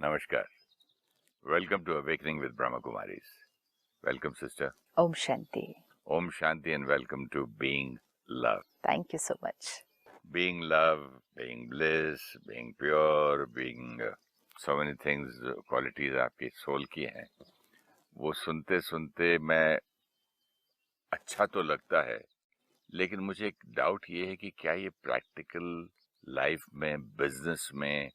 Namaskar. Welcome to Awakening with Brahma Kumaris. Welcome, sister. Om Shanti. Om Shanti and welcome to Being Love. Thank you so much. Being love, being bliss, being pure, being so many things, qualities आपकी soul की हैं. वो सुनते सुनते मैं अच्छा तो लगता है, लेकिन मुझे एक डाउट ये है कि क्या ये प्रैक्टिकल लाइफ में, बिजनेस में,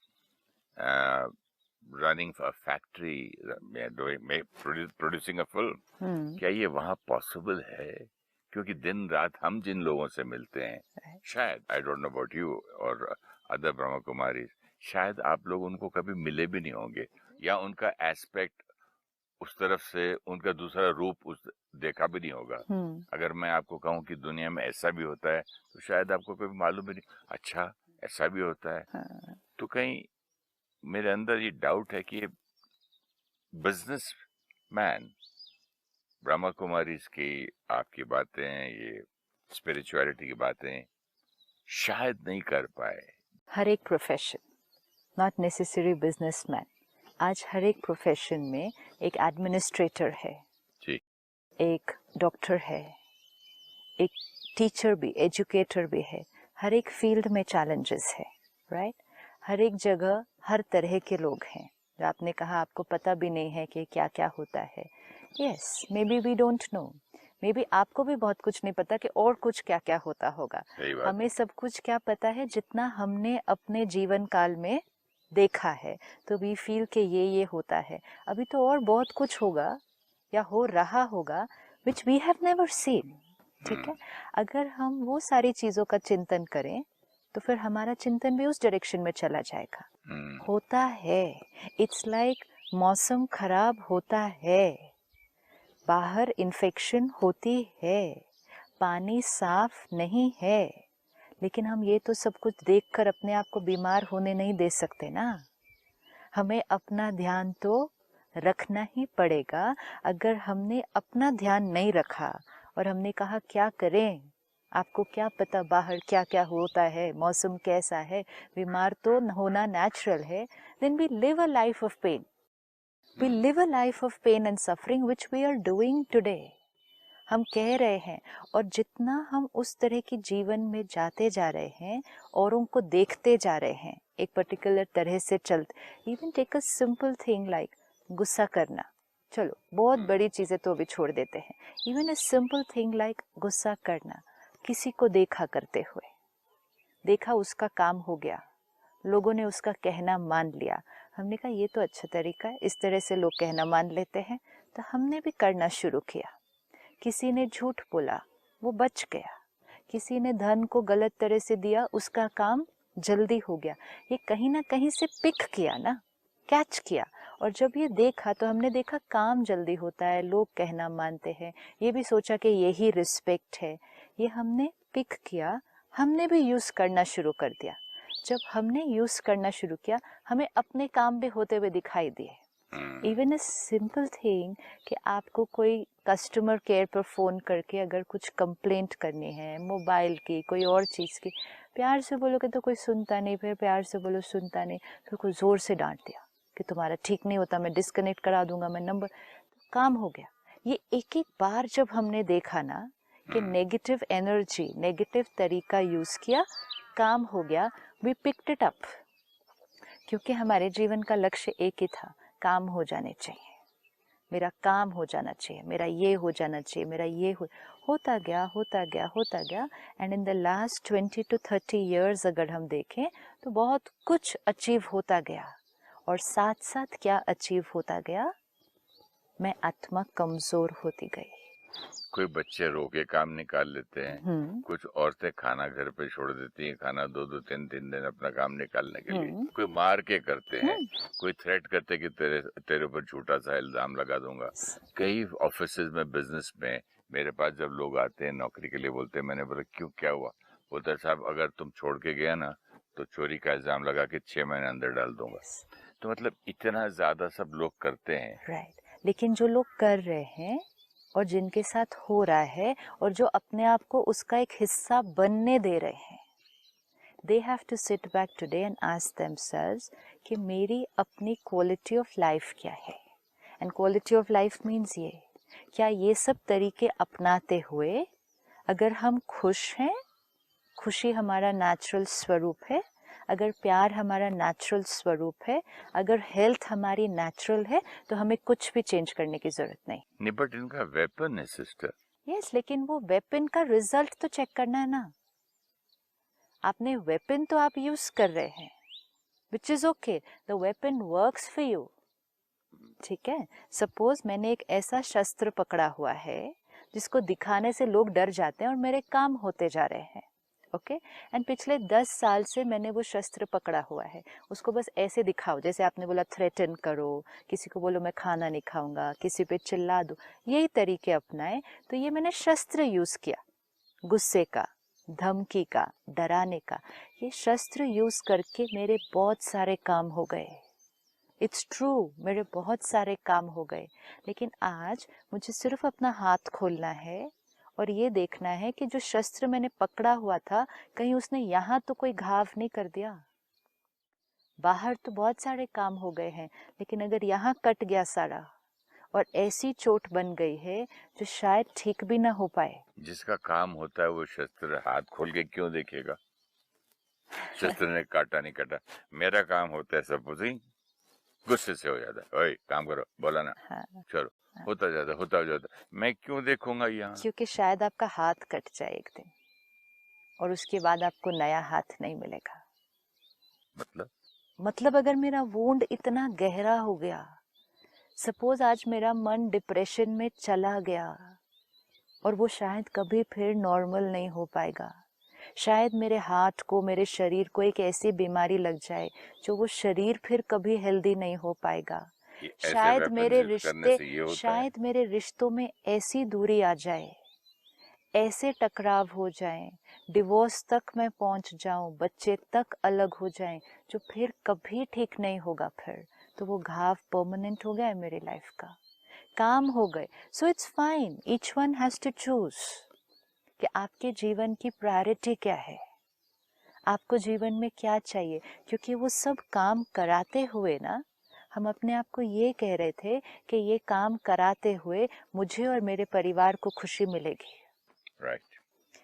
running a factory, producing a film, क्या ये वहाँ पॉसिबल है? क्योंकि दिन रात हम जिन लोगों से मिलते हैं, शायद I don't know about you और अदर ब्रह्मा कुमारी, शायद आप लोग उनको कभी मिले भी नहीं होंगे, या उनका एस्पेक्ट उस तरफ से, उनका दूसरा रूप उस देखा भी नहीं होगा. अगर मैं आपको कहूँ कि दुनिया में ऐसा भी होता है, तो शायद आपको कभी मालूम भी नहीं, अच्छा ऐसा भी होता है. तो कहीं मेरे अंदर ये डाउट है कि बिजनेस मैन ब्रह्मा कुमारी की आपकी बातें, ये स्पिरिचुअलिटी की बातें शायद नहीं कर पाए. हर एक प्रोफेशन, नॉट नेसेसरी बिजनेसमैन, आज हर एक प्रोफेशन में एक एडमिनिस्ट्रेटर है जी, एक डॉक्टर है, एक टीचर भी, एजुकेटर भी है. हर एक फील्ड में चैलेंजेस है, राइट? हर एक जगह हर तरह के लोग हैं. जो आपने कहा आपको पता भी नहीं है कि क्या क्या होता है. Yes, maybe we don't know, maybe आपको भी बहुत कुछ नहीं पता कि और कुछ क्या क्या होता होगा. हमें सब कुछ क्या पता है, जितना हमने अपने जीवन काल में देखा है, तो वी फील कि ये होता है. अभी तो और बहुत कुछ होगा या हो रहा होगा which we have never seen. ठीक है, अगर हम वो सारी चीजों का चिंतन करें तो फिर हमारा चिंतन भी उस डायरेक्शन में चला जाएगा. होता है, इट्स लाइक मौसम खराब होता है, बाहर इन्फेक्शन होती है, पानी साफ नहीं है, लेकिन हम ये तो सब कुछ देखकर अपने आप को बीमार होने नहीं दे सकते ना. हमें अपना ध्यान तो रखना ही पड़ेगा. अगर हमने अपना ध्यान नहीं रखा और हमने कहा क्या करें, आपको क्या पता बाहर क्या क्या होता है, मौसम कैसा है, बीमार तो होना नेचुरल है, then we live a life of pain. We live a life of pain and suffering which we are doing today. हम कह रहे हैं, और जितना हम उस तरह की जीवन में जाते जा रहे हैं, औरों को देखते जा रहे हैं, एक पर्टिकुलर तरह से चलते. Even take a simple thing like गुस्सा करना. चलो बहुत बड़ी चीजें तो अभी छोड़ देते हैं. इवन अ सिंपल थिंग लाइक गुस्सा करना. किसी को देखा करते हुए, देखा उसका काम हो गया, लोगों ने उसका कहना मान लिया, हमने कहा ये तो अच्छा तरीका है, इस तरह से लोग कहना मान लेते हैं, तो हमने भी करना शुरू किया. किसी ने झूठ बोला, वो बच गया. किसी ने धन को गलत तरह से दिया, उसका काम जल्दी हो गया. ये कहीं ना कहीं से पिक किया ना, कैच किया. और जब ये देखा तो हमने देखा काम जल्दी होता है, लोग कहना मानते हैं, ये भी सोचा कि यही रिस्पेक्ट है. ये हमने पिक किया, हमने भी यूज करना शुरू कर दिया. जब हमने यूज करना शुरू किया, हमें अपने काम भी होते हुए दिखाई दिए. इवन अ सिंपल थिंग कि आपको कोई कस्टमर केयर पर फ़ोन करके अगर कुछ कंप्लेंट करनी है, मोबाइल की, कोई और चीज़ की, प्यार से बोलोगे तो कोई सुनता नहीं, फिर प्यार से बोलो सुनता नहीं, फिर कोई ज़ोर से डांट दिया कि तुम्हारा ठीक नहीं होता, मैं डिस्कनेक्ट करा दूंगा, मैं नंबर, तो काम हो गया. ये एक एक बार जब हमने देखा ना कि नेगेटिव एनर्जी, नेगेटिव तरीका यूज़ किया, काम हो गया, वी पिक्ड इट अप. क्योंकि हमारे जीवन का लक्ष्य एक ही था, काम हो जाने चाहिए, मेरा काम हो जाना चाहिए, मेरा ये हो जाना चाहिए, मेरा ये होता गया होता गया होता गया. And in the last 20 to 30 years अगर हम देखें तो बहुत कुछ अचीव होता गया. और साथ साथ क्या अचीव होता गया, मैं आत्मा कमजोर होती गई. कोई बच्चे रो के काम निकाल लेते हैं, कुछ औरतें खाना घर पे छोड़ देती हैं, खाना 2-2 3-3 दिन अपना काम निकालने के लिए, कोई मार के करते हैं, कोई थ्रेट करते कि तेरे ऊपर झूठा सा इल्जाम लगा दूंगा. कई ऑफिसेज में, बिजनेस में मेरे पास जब लोग आते हैं नौकरी के लिए, बोलते हैं, मैंने बोला क्यों, क्या हुआ? बोलता है साहब अगर तुम छोड़ के गया ना तो चोरी का इल्जाम लगा के 6 महीने अंदर डाल दूंगा. तो मतलब इतना ज्यादा सब लोग करते हैं. राइट. लेकिन जो लोग कर रहे हैं और जिनके साथ हो रहा है और जो अपने आप को उसका एक हिस्सा बनने दे रहे हैं, they have to sit back today and ask themselves कि मेरी अपनी quality of life क्या है. And quality of life means ये, क्या ये सब तरीके अपनाते हुए अगर हम खुश हैं, खुशी हमारा नेचुरल स्वरूप है, अगर प्यार हमारा नेचुरल स्वरूप है, अगर हेल्थ हमारी नेचुरल है, तो हमें कुछ भी चेंज करने की जरूरत नहीं. बट इनका वेपन है सिस्टर. यस, लेकिन वो वेपन का रिजल्ट तो चेक करना है ना. आपने वेपन तो आप यूज कर रहे हैं, which is okay, the weapon works for you. ठीक है, सपोज मैंने एक ऐसा शस्त्र पकड़ा हुआ है जिसको दिखाने से लोग डर जाते हैं और मेरे काम होते जा रहे हैं. ओके, एंड पिछले 10 साल से मैंने वो शस्त्र पकड़ा हुआ है. उसको बस ऐसे दिखाओ, जैसे आपने बोला थ्रेटन करो, किसी को बोलो मैं खाना नहीं खाऊंगा, किसी पे चिल्ला दो, यही तरीके अपनाए. तो ये मैंने शस्त्र यूज किया, गुस्से का, धमकी का, डराने का. ये शस्त्र यूज करके मेरे बहुत सारे काम हो गए. इट्स ट्रू, मेरे बहुत सारे काम हो गए. लेकिन आज मुझे सिर्फ अपना हाथ खोलना है और ये देखना है कि जो शस्त्र मैंने पकड़ा हुआ था, कहीं उसने यहाँ तो कोई घाव नहीं कर दिया. बाहर तो बहुत सारे काम हो गए हैं, लेकिन अगर यहाँ कट गया सारा और ऐसी चोट बन गई है जो शायद ठीक भी ना हो पाए. जिसका काम होता है वो शस्त्र हाथ खोल के क्यों देखेगा? शस्त्र ने काटा नहीं काटा, मेरा काम होता है सपोजिंग गुस्से से हो जाता है, ओए काम करो, बोला ना. हाँ. चलो, होता जाता, मैं क्यों देखूंगा यहाँ? क्योंकि शायद आपका हाथ कट जाए एक दिन और उसके बाद आपको नया हाथ नहीं मिलेगा. मतलब अगर मेरा वुंड इतना गहरा हो गया, सपोज आज मेरा मन डिप्रेशन में चला गया और वो शायद कभी फिर नॉर्मल नहीं हो पाएगा. शायद मेरे हाथ को, मेरे शरीर को एक ऐसी बीमारी लग जाए जो वो शरीर फिर कभी हेल्दी नहीं हो पाएगा. शायद मेरे रिश्तों में ऐसी दूरी आ जाए, ऐसे टकराव हो जाएं, डिवोर्स तक मैं पहुंच जाऊं, बच्चे तक अलग हो जाएं, जो फिर कभी ठीक नहीं होगा. फिर तो वो घाव परमानेंट हो गया है मेरी लाइफ का. काम हो गए. So it's fine, each one has to choose कि आपके जीवन की प्रायोरिटी क्या है, आपको जीवन में क्या चाहिए. क्योंकि वो सब काम कराते हुए ना, हम अपने आप को ये कह रहे थे कि ये काम कराते हुए मुझे और मेरे परिवार को खुशी मिलेगी. राइट.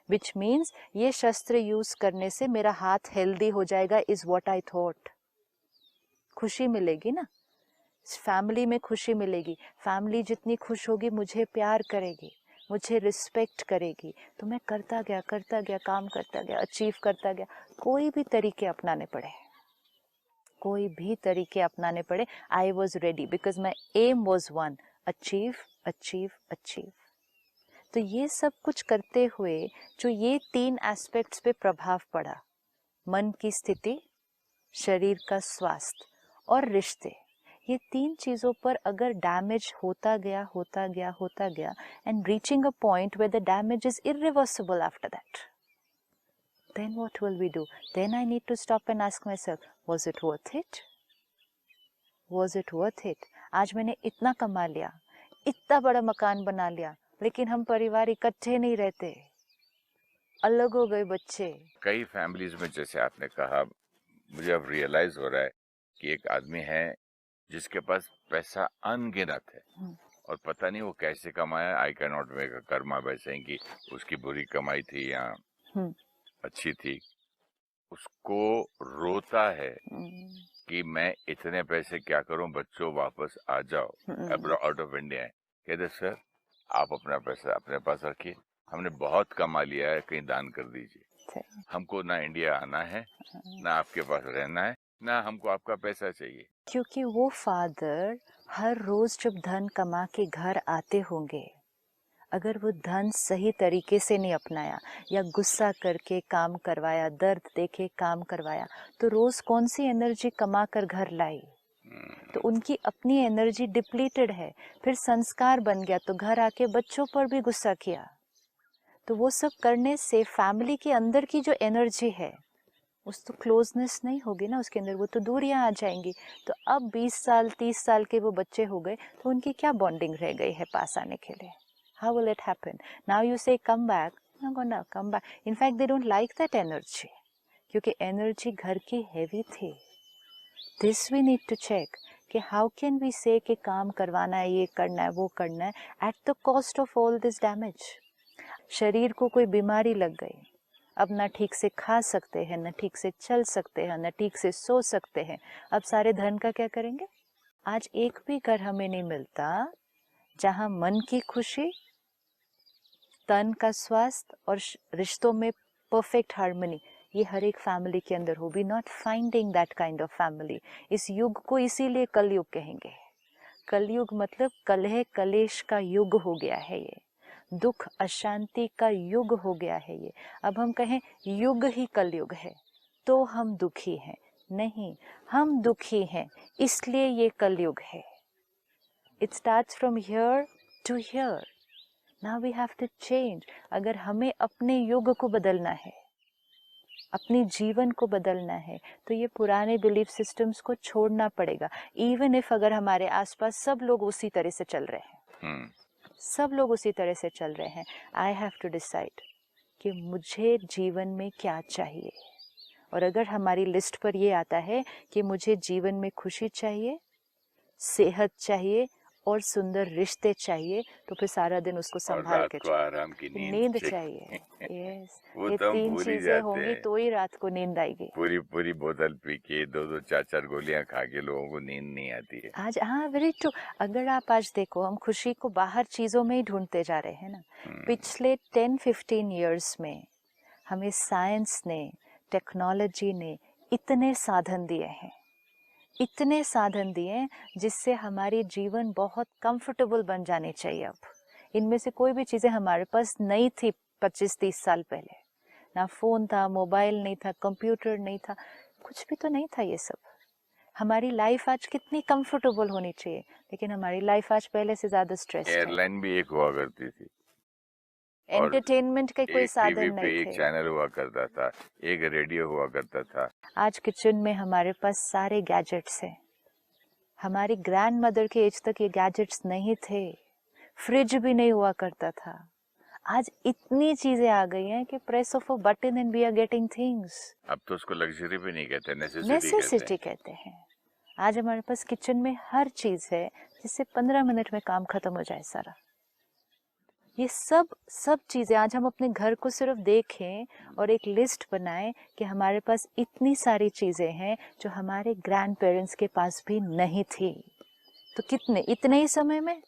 विच मीन्स ये शस्त्र यूज करने से मेरा हाथ हेल्दी हो जाएगा, इज व्हाट आई थॉट. खुशी मिलेगी ना, फैमिली में खुशी मिलेगी. फैमिली जितनी खुश होगी मुझे प्यार करेगी, मुझे रिस्पेक्ट करेगी. तो मैं करता गया, काम करता गया, अचीव करता गया. कोई भी तरीके अपनाने पड़े, I was ready because my aim was one, achieve. तो ये सब कुछ करते हुए जो ये 3 एस्पेक्ट्स पे प्रभाव पड़ा, मन की स्थिति, शरीर का स्वास्थ्य और रिश्ते, ये 3 चीजों पर अगर डैमेज होता गया and reaching a point where the damage is irreversible after that, then what will we do? Then I need to stop and ask myself, was it worth it? आज मैंने इतना कमा लिया, इतना बड़ा मकान बना लिया, लेकिन हम परिवार इकट्ठे नहीं रहते, अलग हो गए बच्चे. कई फैमिलीज में, जैसे आपने कहा, मुझे अब रियलाइज हो रहा है कि एक आदमी है जिसके पास पैसा अनगिनत है और पता नहीं वो कैसे कमाया. I can not make a Karma by saying कि उसकी बुरी कमाई थी या अच्छी थी. उसको रोता है कि मैं इतने पैसे क्या करूं, बच्चों वापस आ जाओ, आउट ऑफ इंडिया. कहते सर आप अपना पैसा अपने पास रखिए, हमने बहुत कमा लिया है, कहीं दान कर दीजिए. हमको ना इंडिया आना है, ना आपके पास रहना है, ना हमको आपका पैसा चाहिए. क्योंकि वो फादर हर रोज जब धन कमा के घर आते होंगे, अगर वो धन सही तरीके से नहीं अपनाया या गुस्सा करके काम करवाया, दर्द देके काम करवाया, तो रोज कौन सी एनर्जी कमा कर घर लाई. तो उनकी अपनी एनर्जी डिप्लीटेड है. फिर संस्कार बन गया तो घर आके बच्चों पर भी गुस्सा किया. तो वो सब करने से फैमिली के अंदर की जो एनर्जी है उस तो क्लोजनेस नहीं होगी ना उसके अंदर, वो तो दूरियां आ जाएंगी. तो अब 20 साल 30 साल के वो बच्चे हो गए तो उनकी क्या बॉन्डिंग रह गई है पास आने के लिए. How will it happen? Now you say come back, not gonna come back. In fact, they don't like that energy. क्योंकि एनर्जी घर की हैवी थी। This we need to check कि हाउ कैन वी से कि काम करवाना है, ये करना है, वो करना है, at the cost of all this damage. शरीर को कोई बीमारी लग गई, अब ना ठीक से खा सकते हैं, ना ठीक से चल सकते हैं, ना ठीक से सो सकते हैं, अब सारे धन का क्या करेंगे? आज एक भी घर हमें नहीं मिलता जहाँ मन की खुशी, तन का स्वास्थ्य और रिश्तों में परफेक्ट हार्मनी ये हर एक फैमिली के अंदर हो। We not finding that kind of family. इस युग को इसीलिए कलयुग कहेंगे। कलयुग मतलब कलह कलेश का युग हो गया है, ये दुख अशांति का युग हो गया है ये। अब हम कहें युग ही कलयुग है तो हम दुखी हैं, नहीं, हम दुखी हैं इसलिए ये कलयुग है। It starts from here to here. Now we have to change. अगर हमें अपने युग को बदलना है, अपनी जीवन को बदलना है, तो ये पुराने बिलीफ सिस्टम्स को छोड़ना पड़ेगा। इवन इफ अगर हमारे आसपास सब लोग उसी तरह से चल रहे हैं, सब लोग उसी तरह से चल रहे हैं, आई हैव टू डिसाइड कि मुझे जीवन में क्या चाहिए। और अगर हमारी लिस्ट पर ये आता है कि मुझे जीवन में खुशी चाहिए, सेहत चाहिए और सुंदर रिश्ते चाहिए, तो फिर सारा दिन उसको संभाल के आराम की नींद चाहिए। यस, ये तो 3 चीजें होंगी तो ही रात को नींद आएगी। पूरी बोतल पी के 2-2 4-4 गोलियां खा के लोगों को नींद नहीं आती है आज। हाँ, वेरी ट्रू। अगर आप आज देखो, हम खुशी को बाहर चीजों में ही ढूंढते जा रहे हैं ना। पिछले 10-15 इयर्स में हमें साइंस ने, टेक्नोलॉजी ने इतने साधन दिए हैं, इतने साधन दिए जिससे हमारी जीवन बहुत कंफर्टेबल बन जानी चाहिए। अब इनमें से कोई भी चीज़ें हमारे पास नहीं थी 25-30 साल पहले। ना फ़ोन था, मोबाइल नहीं था, कंप्यूटर नहीं था, कुछ भी तो नहीं था ये सब। हमारी लाइफ आज कितनी कंफर्टेबल होनी चाहिए, लेकिन हमारी लाइफ आज पहले से ज़्यादा स्ट्रेस है। एयरलाइन भी एक हुआ करती थी, एंटरटेनमेंट का कोई साधन नहीं एक थे। चैनल हुआ करता था, एक रेडियो हुआ करता था। आज किचन में हमारे पास सारे गैजेट्स हैं। हमारी ग्रैंड मदर के एज तक ये गैजेट्स नहीं थे, फ्रिज भी नहीं हुआ करता था। आज इतनी चीजें आ गई हैं कि press of a button and we are getting things. अब तो उसको लग्जरी भी नहीं कहते, नेसेसिटी कहते हैं। आज हमारे पास किचन में हर चीज है जिससे 15 मिनट में काम खत्म हो जाए सारा। ये सब चीजें आज हम अपने घर को सिर्फ देखें और एक लिस्ट बनाएं कि हमारे पास इतनी सारी चीजें हैं जो हमारे ग्रैंड पेरेंट्स के पास भी नहीं थी। तो इतने ही समय में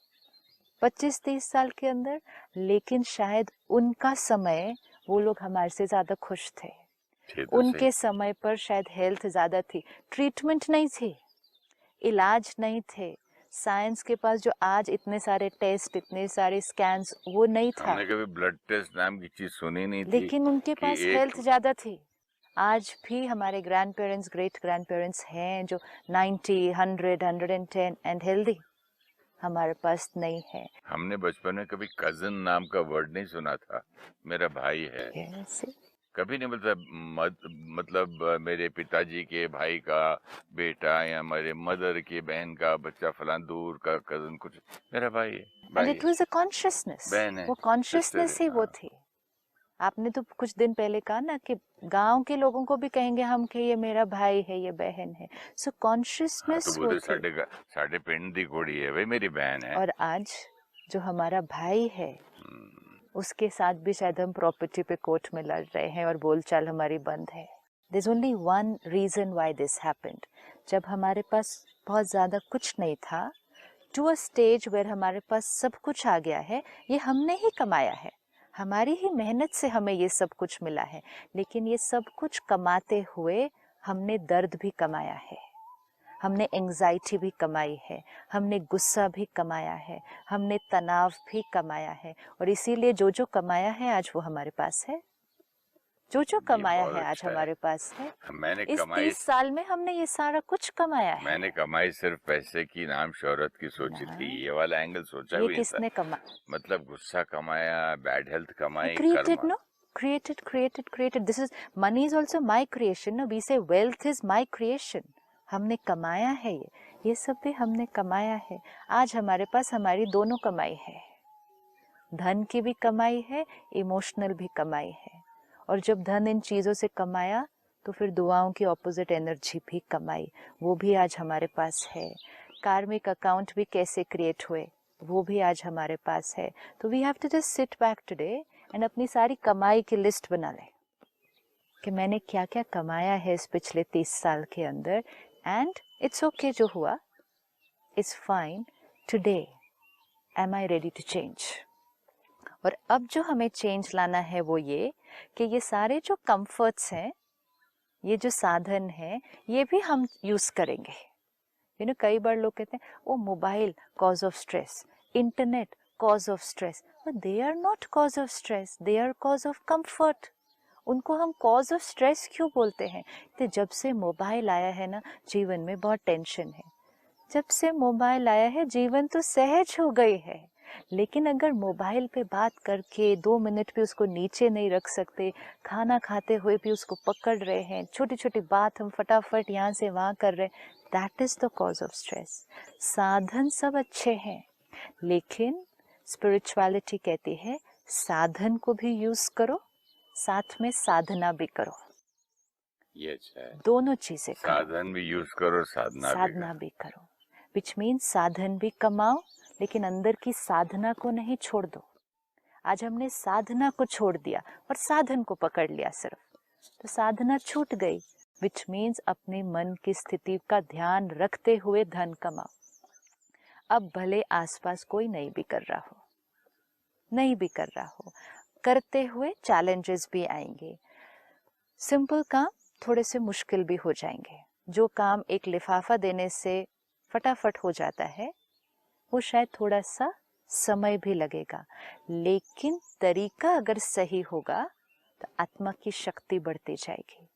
25-30 साल के अंदर, लेकिन शायद उनका समय वो लोग हमारे से ज्यादा खुश थे। उनके समय पर शायद हेल्थ ज्यादा थी, ट्रीटमेंट नहीं थी, इलाज नहीं थे, साइंस के पास जो आज इतने सारे टेस्ट, इतने सारे स्कैन्स, वो नहीं था। हमने कभी ब्लड टेस्ट नाम की चीज सुनी नहीं थी, लेकिन उनके पास हेल्थ ज्यादा थी। आज भी हमारे grand parents, great grand parents हैं जो 90, 100, 110 एंड हेल्दी। हमारे पास नहीं है। हमने बचपन में कभी कजिन नाम का वर्ड नहीं सुना था। मेरा भाई है, कभी नहीं बोलता। मतलब मेरे पिताजी के भाई का बेटा या मेरे मदर की बहन का बच्चा फलां दूर का कजिन, कुछ मेरा भाई है। And it was a consciousness, वो कॉन्शियसनेस ही वो थी। आपने तो कुछ दिन पहले कहा ना कि गांव के लोगों को भी कहेंगे हम कि ये मेरा भाई है, ये बहन है। सो कॉन्शियसनेस वो थी। साढ़े पिंड दी कोड़ी है, वे मेरी बहन है। और आज जो हमारा भाई है उसके साथ भी शायद हम प्रॉपर्टी पे कोर्ट में लड़ रहे हैं और बोलचाल हमारी बंद है। There's only one reason why this happened. जब हमारे पास बहुत ज़्यादा कुछ नहीं था, to a stage where हमारे पास सब कुछ आ गया है, ये हमने ही कमाया है, हमारी ही मेहनत से हमें ये सब कुछ मिला है। लेकिन ये सब कुछ कमाते हुए हमने दर्द भी कमाया है, हमने एंजाइटी भी कमाई है, हमने गुस्सा भी कमाया है, हमने तनाव भी कमाया है। और इसीलिए जो जो कमाया है आज वो हमारे पास है, जो जो कमाया है आज हमारे पास है। मैंने इस 30 साल में हमने ये सारा कुछ कमाया है। मैंने कमाई सिर्फ पैसे की, नाम शोहरत की सोची थी, ये वाला एंगल सोचा भी किसने कमाया? मतलब गुस्सा कमाया, बैड हेल्थ कमाई, created. This is money is also my creation. No, we say wealth is my creation. हमने कमाया है ये सब भी हमने कमाया है। आज हमारे पास हमारी दोनों कमाई है, धन की भी कमाई है, इमोशनल भी कमाई है। और जब धन इन चीजों से कमाया तो फिर दुआओं की ऑपोजिट एनर्जी भी कमाई, वो भी आज हमारे पास है। कार्मिक अकाउंट भी कैसे क्रिएट हुए, वो भी आज हमारे पास है। तो we have to just sit back today and अपनी सारी कमाई की लिस्ट बना लें कि मैंने क्या क्या कमाया है इस पिछले 30 साल के अंदर, एंड इट्स ओके जो हुआ, it's fine. Today am I ready to change. और अब जो हमें चेंज लाना है वो ये कि ये सारे जो कंफर्ट्स हैं, ये जो साधन है, ये भी हम यूज करेंगे। कई बार लोग कहते हैं oh mobile cause of stress, internet cause of stress, but they are not cause of stress, they are cause of comfort. उनको हम कॉज ऑफ स्ट्रेस क्यों बोलते हैं? तो जब से मोबाइल आया है ना, जीवन में बहुत टेंशन है। जब से मोबाइल आया है जीवन तो सहज हो गई है, लेकिन अगर मोबाइल पे बात करके 2 मिनट भी उसको नीचे नहीं रख सकते, खाना खाते हुए भी उसको पकड़ रहे हैं, छोटी छोटी बात हम फटाफट यहाँ से वहाँ कर रहे हैं, that is the cause of stress. साधन सब अच्छे हैं, लेकिन स्पिरिचुअलिटी कहती है साधन को भी यूज करो, साथ में साधना भी करो। ये अच्छा है, दोनों चीजें करो, साधन भी यूज करो, साधना भी करो, विच मीन साधन भी कमाओ, लेकिन अंदर की साधना को नहीं छोड़ दो। आज हमने साधना को छोड़ दिया और साधन को पकड़ लिया सिर्फ, तो साधना छूट गई, विच मीन्स अपने मन की स्थिति का ध्यान रखते हुए धन कमाओ। अब भले आसपास कोई नहीं भी कर रहा हो, करते हुए चैलेंजेस भी आएंगे। सिंपल काम थोड़े से मुश्किल भी हो जाएंगे। जो काम एक लिफाफा देने से फटाफट हो जाता है, वो शायद थोड़ा सा समय भी लगेगा, लेकिन तरीका अगर सही होगा तो आत्मा की शक्ति बढ़ती जाएगी।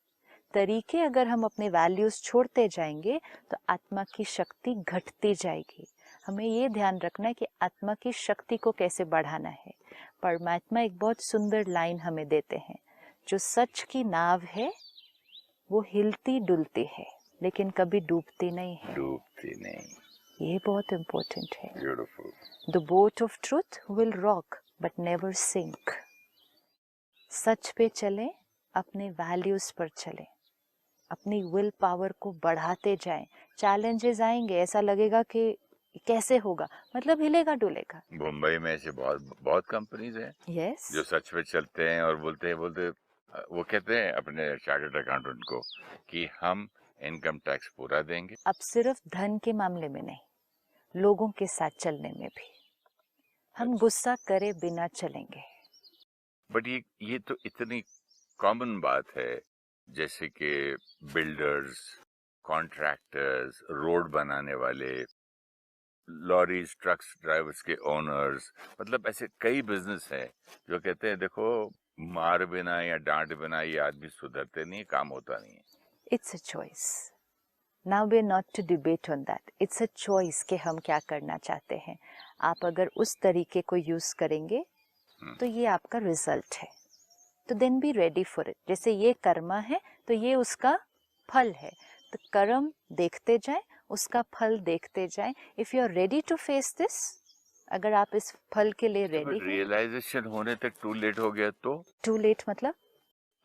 तरीके अगर हम अपने वैल्यूज छोड़ते जाएंगे तो आत्मा की शक्ति घटती जाएगी। हमें ये ध्यान रखना है कि आत्मा की शक्ति को कैसे बढ़ाना है। परमात्मा एक बहुत सुंदर लाइन हमें देते हैं, जो सच की नाव है वो हिलती डुलती है लेकिन कभी डूबती नहीं है। ये बहुत इम्पोर्टेंट है। Beautiful. The boat of truth will rock but never sink. सच पे चलें, अपने वैल्यूज पर चलें, अपनी विल पावर को बढ़ाते जाएं। चैलेंजेस आएंगे, ऐसा लगेगा कि कैसे होगा, मतलब हिलेगा डुलेगा। मुंबई में ऐसे बहुत कंपनीज हैं yes. जो सच पे चलते हैं और बोलते वो कहते हैं अपने चार्टर्ड अकाउंटेंट को कि हम इनकम टैक्स पूरा देंगे। अब सिर्फ धन के मामले में नहीं, लोगों के साथ चलने में भी हम गुस्सा करे बिना चलेंगे। बट ये तो इतनी कॉमन बात है, जैसे कि बिल्डर्स, कॉन्ट्रैक्टर्स, रोड बनाने वाले, लॉरीज ट्रक्स ड्राइवर्स के ओनर्स, मतलब ऐसे कई बिजनेस हैं जो कहते हैं देखो मार बिना या डांट बिना ये आदमी सुधरते नहीं, काम होता नहीं है। It's a choice. Now we are not to debate on that, it's a choice कि हम क्या करना चाहते हैं। आप अगर उस तरीके को यूज करेंगे तो ये आपका रिजल्ट है, तो then be ready for it. जैसे ये कर्मा है तो ये उसका फल है, तो कर्म देखते जाएं, उसका फल देखते जाएं। If you are ready to face this, अगर आप इस फल के लिए रेडी हैं। रियलाइजेशन होने तक टू लेट हो गया तो? टू लेट मतलब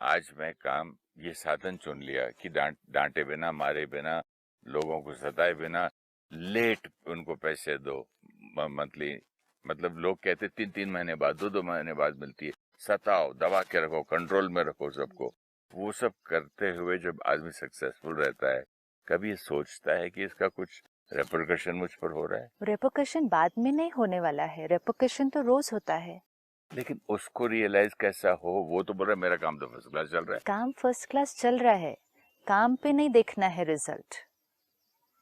आज मैं काम ये साधन चुन लिया कि डांटे बिना, मारे बिना, लोगों को सताए बिना, लेट उनको पैसे दो मंथली, मतलब लोग कहते 3-3 महीने बाद, 2-2 महीने बाद मिलती है। सताओ, दबा के रखो, कंट्रोल में रखो सबको। वो सब करते हुए जब आदमी सक्सेसफुल रहता है, कभी ये सोचता है कि इसका कुछ रेपरकशन मुझ पर हो रहा है? रेपरकशन बाद में नहीं होने वाला है, रेपरकशन तो रोज होता है। लेकिन उसको रियलाइज कैसा हो? वो तो बोल रहा है मेरा काम तो फर्स्ट क्लास चल रहा है। काम फर्स्ट क्लास चल रहा है, काम पे नहीं देखना है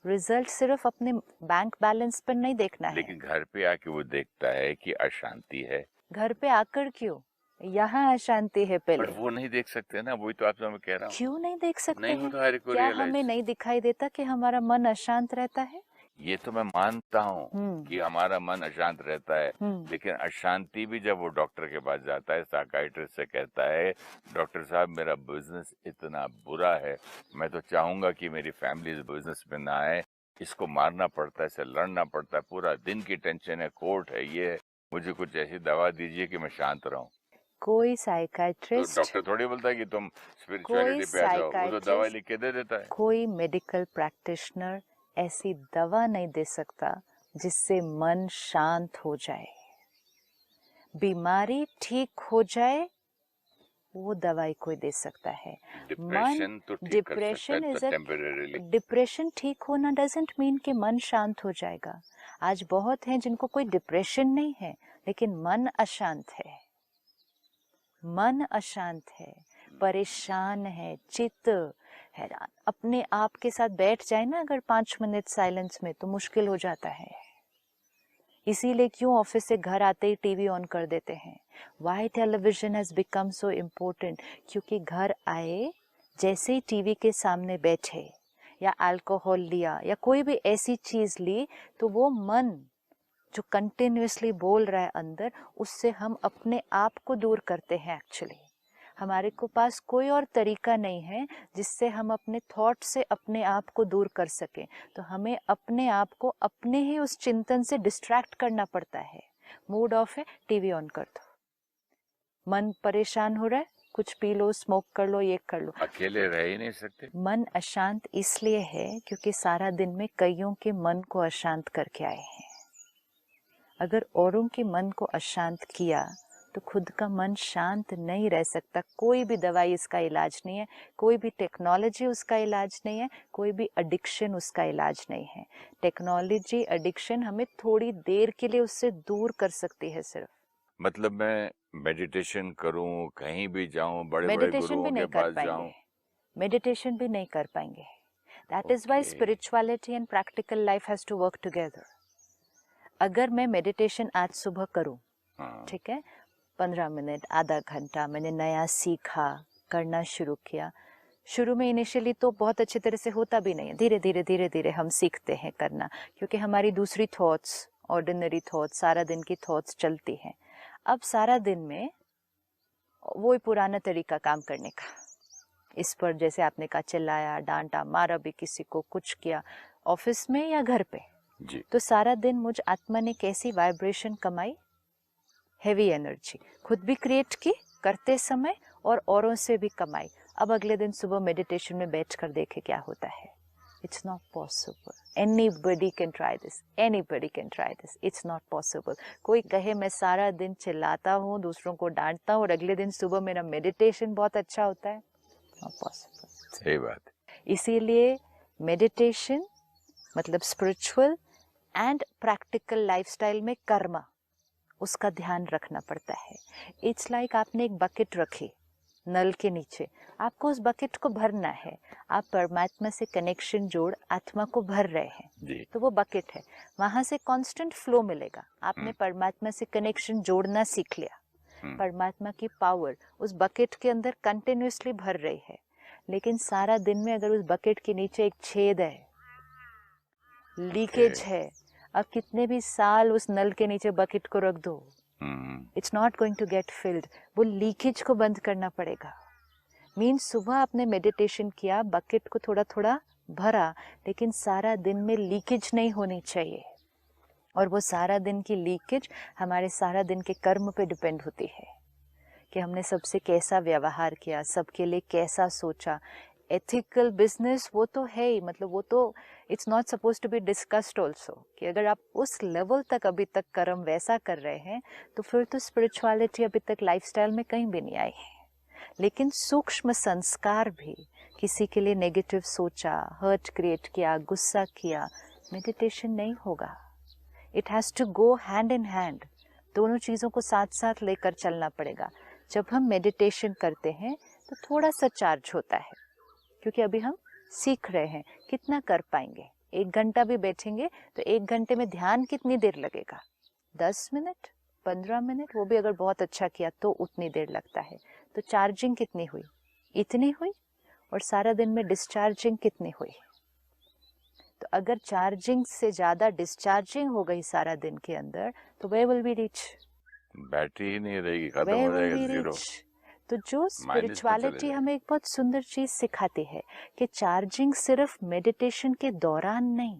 रिजल्ट सिर्फ अपने बैंक बैलेंस पर नहीं देखना है। लेकिन घर पे आके वो देखता है कि अशांति है। घर पे आकर क्यों? यहाँ अशांति है पहले। पर वो नहीं देख सकते ना, वही तो आपसे मैं कह रहा हूँ। क्यों नहीं देख सकते नहीं हैं? होता हर कोई क्या रियलाइज। हमें नहीं दिखाई देता कि हमारा मन अशांत रहता है? ये तो मैं मानता हूँ कि हमारा मन अशांत रहता है, लेकिन अशांति भी जब वो डॉक्टर के पास जाता है, साइकाइट्रिस्ट से कहता है डॉक्टर साहब मेरा बिजनेस इतना बुरा है, मैं तो चाहूंगा कि मेरी फैमिली इस बिजनेस में ना आए, इसको मारना पड़ता है, इससे लड़ना पड़ता है, पूरा दिन की टेंशन है, कोर्ट है, ये है, मुझे कुछ ऐसी दवा दीजिए कि मैं शांत रहूं। कोई तो साइकाइट्रिस्ट, डॉक्टर थोड़ी बोलता है कि तुम कोई स्पिरिचुअलिटी पे आ जाओ, वो तो दवाई साइकाइट्रिस्ट, लिख के दे देता है। कोई मेडिकल प्रैक्टिशनर ऐसी दवा नहीं दे सकता जिससे मन शांत हो जाए। बीमारी ठीक हो जाए वो दवाई कोई दे सकता है। डिप्रेशन तो ठीक कर सकता डिप्रेशन है इज टेम्परेरीली। डिप्रेशन ठीक होना डजंट मीन कि मन शांत हो जाएगा। आज बहुत हैं जिनको कोई डिप्रेशन नहीं है लेकिन मन अशांत है, मन अशांत है, परेशान है, चित्त हैरान, अपने आप के साथ बैठ जाए ना अगर 5 मिनट साइलेंस में तो मुश्किल हो जाता है। इसीलिए क्यों ऑफिस से घर आते ही टीवी ऑन कर देते हैं। Why television has become so important, क्योंकि घर आए जैसे ही टीवी के सामने बैठे या अल्कोहल लिया या कोई भी ऐसी चीज ली तो वो मन जो कंटिन्यूअसली बोल रहा है अंदर, उससे हम अपने आप को दूर करते हैं। एक्चुअली हमारे को पास कोई और तरीका नहीं है जिससे हम अपने थॉट से अपने आप को दूर कर सकें, तो हमें अपने आप को अपने ही उस चिंतन से डिस्ट्रैक्ट करना पड़ता है। मूड ऑफ है, टीवी ऑन कर दो। मन परेशान हो रहा है, कुछ पी लो, स्मोक कर लो, ये कर लो। अकेले रह ही नहीं सकते। मन अशांत इसलिए है क्योंकि सारा दिन में कईयों के मन को अशांत करके आए हैं। अगर औरों के मन को अशांत किया तो खुद का मन शांत नहीं रह सकता। कोई भी दवाई इसका इलाज नहीं है, कोई भी टेक्नोलॉजी उसका इलाज नहीं है, कोई भी एडिक्शन उसका इलाज नहीं है। टेक्नोलॉजी एडिक्शन हमें थोड़ी देर के लिए उससे दूर कर सकती है सिर्फ। मतलब मैं मेडिटेशन करूं, कहीं भी जाऊं, बड़े बड़े मेडिटेशन भी गुरुओं के नहीं कर पास पाएंगे, जाऊं। मेडिटेशन भी नहीं कर पाएंगे। That is why okay. Spirituality and practical life has to work together. अगर मैं मेडिटेशन आज सुबह करूं, हाँ। ठीक है, 15 मिनट, आधा घंटा, मैंने नया सीखा, करना शुरू किया। शुरू में इनिशियली तो बहुत अच्छी तरह से होता भी नहीं है, धीरे धीरे धीरे धीरे हम सीखते हैं करना, क्योंकि हमारी दूसरी थॉट्स, ऑर्डिनरी थॉट्स, सारा दिन की थॉट्स चलती हैं। अब सारा दिन में वही पुराना तरीका काम करने का, इस पर जैसे आपने कहा चिल्लाया, डांटा, मारा भी किसी को, कुछ किया ऑफिस में या घर पे जी। तो सारा दिन मुझ आत्मा ने कैसी वाइब्रेशन कमाई, हेवी एनर्जी खुद भी क्रिएट की करते समय और औरों से भी कमाई। अब अगले दिन सुबह मेडिटेशन में बैठ कर देखे क्या होता है। It's not possible, anybody can try this, anybody can try this, it's not possible. कोई कहे मैं सारा दिन चिल्लाता हूँ, दूसरों को डांटता हूँ और अगले दिन सुबह मेरा मेडिटेशन बहुत अच्छा होता है, नॉट पॉसिबल। सही बात। इसीलिए मेडिटेशन मतलब स्पिरिचुअल एंड प्रैक्टिकल लाइफस्टाइल में कर्म, उसका ध्यान रखना पड़ता है। इट्स लाइक आपने एक बकेट रखी नल के नीचे, आपको उस बकेट को भरना है। आप परमात्मा से कनेक्शन जोड़ आत्मा को भर रहे हैं जी। तो वो बकेट है, वहां से कांस्टेंट फ्लो मिलेगा। आपने परमात्मा से कनेक्शन जोड़ना सीख लिया, परमात्मा की पावर उस बकेट के अंदर कंटिन्यूअसली भर रही है। लेकिन सारा दिन में अगर उस बकेट के नीचे एक छेद है, लीकेज है, अब कितने भी साल उस नल के नीचे बकेट को रख दो, it's not going to get filled. वो लीकेज को बंद करना पड़ेगा। मीन्स सुबह आपने मेडिटेशन किया, बकेट को थोड़ा थोड़ा भरा, लेकिन सारा दिन में लीकेज नहीं होनी चाहिए। और वो सारा दिन की लीकेज हमारे सारा दिन के कर्म पे डिपेंड होती है कि हमने सबसे कैसा व्यवहार किया, सबके लिए कैसा सोचा। एथिकल बिजनेस वो तो है ही, मतलब वो तो it's not suppose to be discussed also, कि अगर आप उस लेवल तक अभी तक कर्म वैसा कर रहे हैं तो फिर तो स्पिरिचुअलिटी अभी तक लाइफस्टाइल में कहीं भी नहीं आई है। लेकिन सूक्ष्म संस्कार भी, किसी के लिए नेगेटिव सोचा, हर्ट क्रिएट किया, गुस्सा किया, मेडिटेशन नहीं होगा। It has to go hand in hand, दोनों चीज़ों को साथ साथ लेकर चलना पड़ेगा। जब हम मेडिटेशन करते हैं तो थोड़ा सा चार्ज होता है, क्योंकि अभी हम सीख रहे हैं, कितना कर पाएंगे। 1 घंटा भी बैठेंगे तो 1 घंटे में ध्यान कितनी देर लगेगा, 10 मिनट, 15 मिनट, वो भी अगर बहुत अच्छा किया तो उतनी देर लगता है। तो चार्जिंग कितनी हुई, इतनी हुई, और सारा दिन में डिस्चार्जिंग कितनी हुई। तो अगर चार्जिंग से ज्यादा डिस्चार्जिंग हो गई सारा दिन के अंदर तो वे विल बी रिच, बैटरी ही नहीं रहेगी, खत्म हो जाएगा, जीरो। तो जो स्पिरिचुअलिटी हमें एक बहुत सुंदर चीज सिखाती है कि चार्जिंग सिर्फ मेडिटेशन के दौरान नहीं,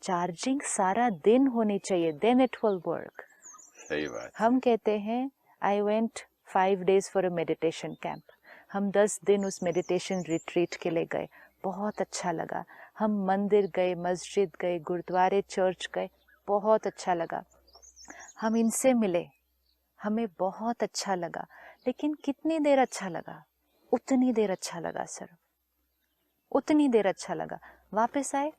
चार्जिंग सारा दिन होनी चाहिए, देन इट विल वर्क। सही बात। हम कहते हैं I went 5 days for a meditation camp. हम 10 दिन उस मेडिटेशन रिट्रीट के लिए गए, बहुत अच्छा लगा. हम मंदिर गए, मस्जिद गए, गुरुद्वारे, चर्च गए, बहुत अच्छा लगा. हम इनसे मिले, हमें बहुत अच्छा लगा. लेकिन कितनी देर अच्छा लगा? उतनी देर अच्छा लगा सर, उतनी देर अच्छा लगा. वापस आए,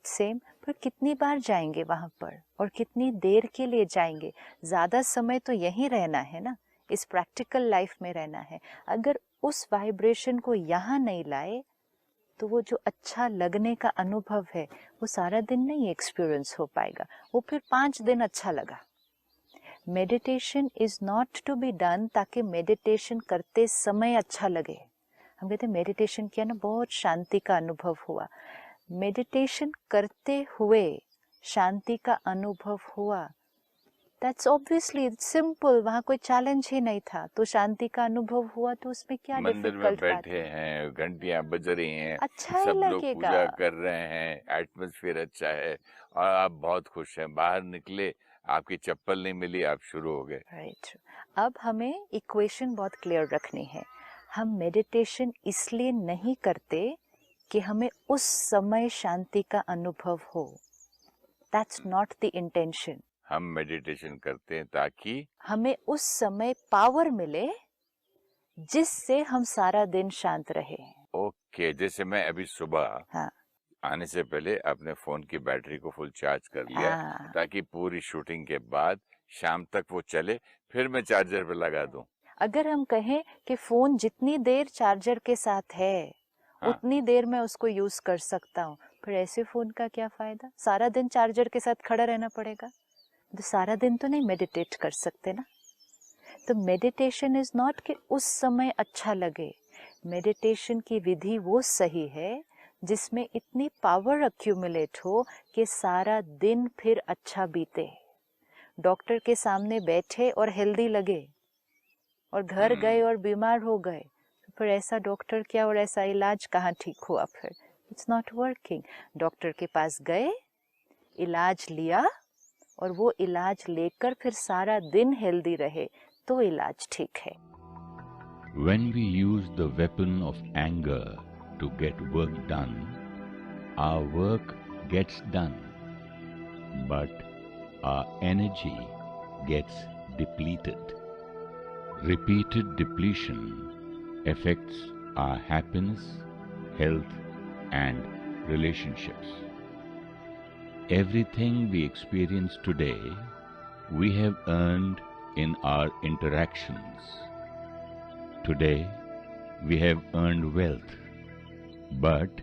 सेम. पर कितनी बार जाएंगे वहां पर और कितनी देर के लिए जाएंगे? ज्यादा समय तो यहीं रहना है ना, इस प्रैक्टिकल लाइफ में रहना है. अगर उस वाइब्रेशन को यहाँ नहीं लाए तो वो जो अच्छा लगने का अनुभव है वो सारा दिन नहीं एक्सपीरियंस हो पाएगा. वो फिर 5 दिन अच्छा लगा. Meditation is not to be done ताकि मेडिटेशन करते समय अच्छा लगे. हम कहते हैं मेडिटेशन किया ना, बहुत शांति का अनुभव हुआ. मेडिटेशन करते हुए शांति का अनुभव हुआ, दैट्स ऑब्वियसली सिंपल. वहाँ कोई चैलेंज ही नहीं था, तो शांति का अनुभव हुआ. तो उसमें क्या मंदिर में डिफिकल्ट बात बैठे हैं, घंटियां बज रही हैं, अच्छा ही सब लोग लगेगा. पूजा कर रहे हैं, एटमॉस्फेयर अच्छा है और आप बहुत खुश हैं. बाहर निकले, आपकी चप्पल नहीं मिली, आप शुरू हो गए. राइट. अब हमें इक्वेशन बहुत क्लियर रखनी है. हम मेडिटेशन इसलिए नहीं करते कि हमें उस समय शांति का अनुभव हो. That's not the intention. हम मेडिटेशन करते हैं ताकि हमें उस समय पावर मिले जिससे हम सारा दिन शांत रहे. ओके. जैसे मैं अभी सुबह हाँ. आने से पहले अपने फोन की बैटरी को फुल चार्ज कर लिया, हाँ. ताकि पूरी शूटिंग के बाद शाम तक वो चले, फिर मैं चार्जर पे लगा दूं. अगर हम कहें कि फोन जितनी देर चार्जर के साथ है हाँ. उतनी देर मैं उसको यूज कर सकता हूँ, फिर ऐसे फोन का क्या फायदा? सारा दिन चार्जर के साथ खड़ा रहना पड़ेगा, तो सारा दिन तो नहीं मेडिटेट कर सकते ना. तो मेडिटेशन इज नॉट कि उस समय अच्छा लगे. मेडिटेशन की विधि वो सही है जिसमें इतनी पावर अक्यूमुलेट हो कि सारा दिन फिर अच्छा बीते. डॉक्टर के सामने बैठे और हेल्दी लगे और घर गए और बीमार हो गए, तो फिर ऐसा डॉक्टर क्या और ऐसा इलाज कहाँ ठीक हुआ? फिर इट्स नॉट वर्किंग. डॉक्टर के पास गए, इलाज लिया और वो इलाज लेकर फिर सारा दिन हेल्दी रहे, तो इलाज ठीक है. When we use the weapon of anger to get work done, our work gets done, but our energy gets depleted. Repeated depletion affects our happiness, health, and relationships. Everything we experience today, we have earned in our interactions. Today, we have earned wealth, but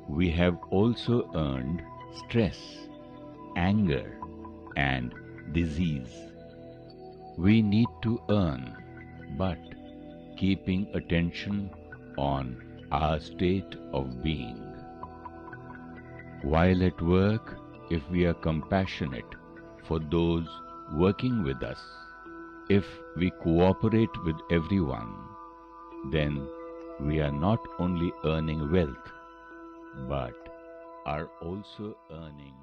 we have also earned stress, anger, and disease. We need to earn, but keeping attention on our state of being. While at work, if we are compassionate for those working with us, if we cooperate with everyone, then we are not only earning wealth, but are also earning